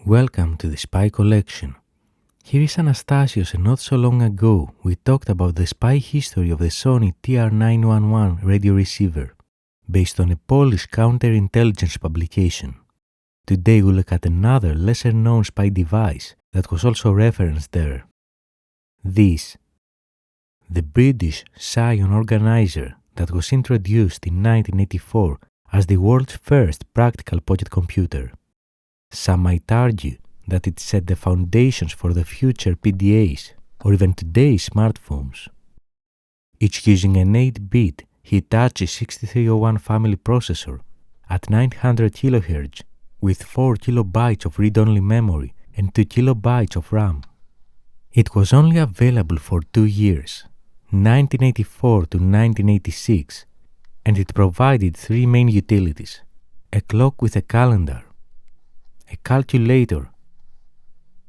Welcome to the Spy Collection. Here is Anastasios, and not so long ago we talked about the spy history of the Sony TR-911 radio receiver, based on a Polish counterintelligence publication. Today we'll look at another lesser-known spy device that was also referenced there. This, the British Psion Organiser that was introduced in 1984 as the world's first practical pocket computer. Some might argue that it set the foundations for the future PDAs or even today's smartphones. It's using an 8-bit Hitachi 6301 family processor at 900 kHz with 4 KB of read-only memory and 2 KB of RAM. It was only available for 2 years, 1984 to 1986, and it provided 3 main utilities: a clock with a calendar, a calculator,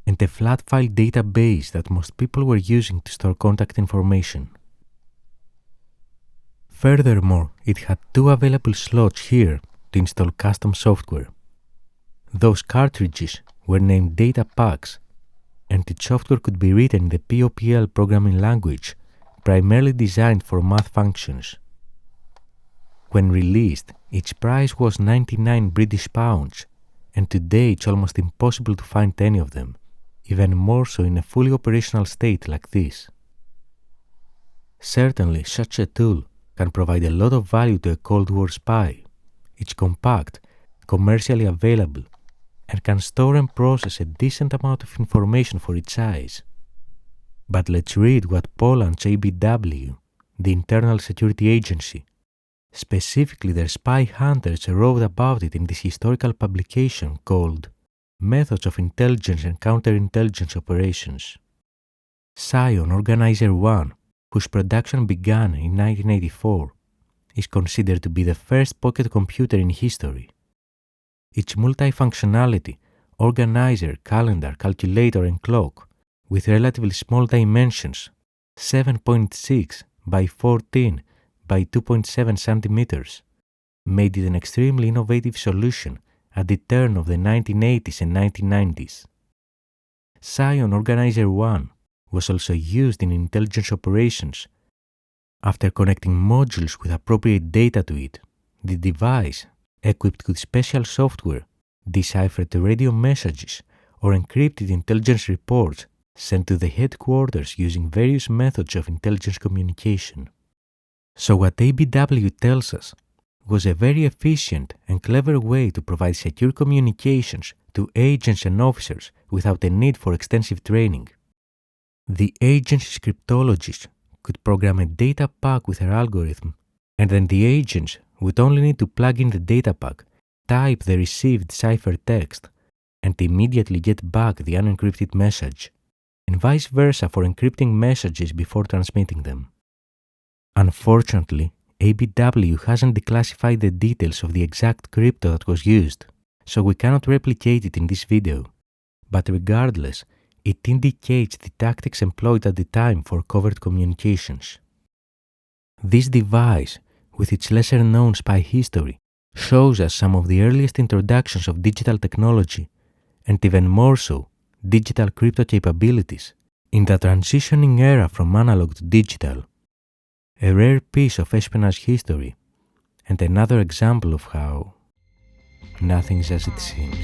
and a flat file database that most people were using to store contact information. Furthermore, it had 2 available slots here to install custom software. Those cartridges were named data packs, and its software could be written in the POPL programming language, primarily designed for math functions. When released, its price was 99 British pounds, and today it's almost impossible to find any of them, even more so in a fully operational state like this. Certainly, such a tool can provide a lot of value to a Cold War spy. It's compact, commercially available, and can store and process a decent amount of information for its size. But let's read what Poland's ABW, the Internal Security Agency, specifically their spy hunters, wrote about it in this historical publication called Methods of Intelligence and Counterintelligence Operations. Psion Organiser 1, whose production began in 1984, is considered to be the first pocket computer in history. Its multifunctionality, organizer, calendar, calculator, and clock, with relatively small dimensions, 7.6 by 14 by 2.7 centimeters, made it an extremely innovative solution at the turn of the 1980s and 1990s. Psion Organiser 1 was also used in intelligence operations. After connecting modules with appropriate data to it, the device, equipped with special software, deciphered radio messages or encrypted intelligence reports sent to the headquarters using various methods of intelligence communication. So what ABW tells us was a very efficient and clever way to provide secure communications to agents and officers without a need for extensive training. The agency's cryptologists could program a data pack with her algorithm, and then the agents would only need to plug in the data pack, type the received ciphertext, and immediately get back the unencrypted message, and vice versa for encrypting messages before transmitting them. Unfortunately, ABW hasn't declassified the details of the exact crypto that was used, so we cannot replicate it in this video, but regardless, it indicates the tactics employed at the time for covert communications. This device, with its lesser-known spy history, shows us some of the earliest introductions of digital technology, and even more so, digital crypto capabilities, in the transitioning era from analog to digital. A rare piece of espionage history, and another example of how nothing's as it seems.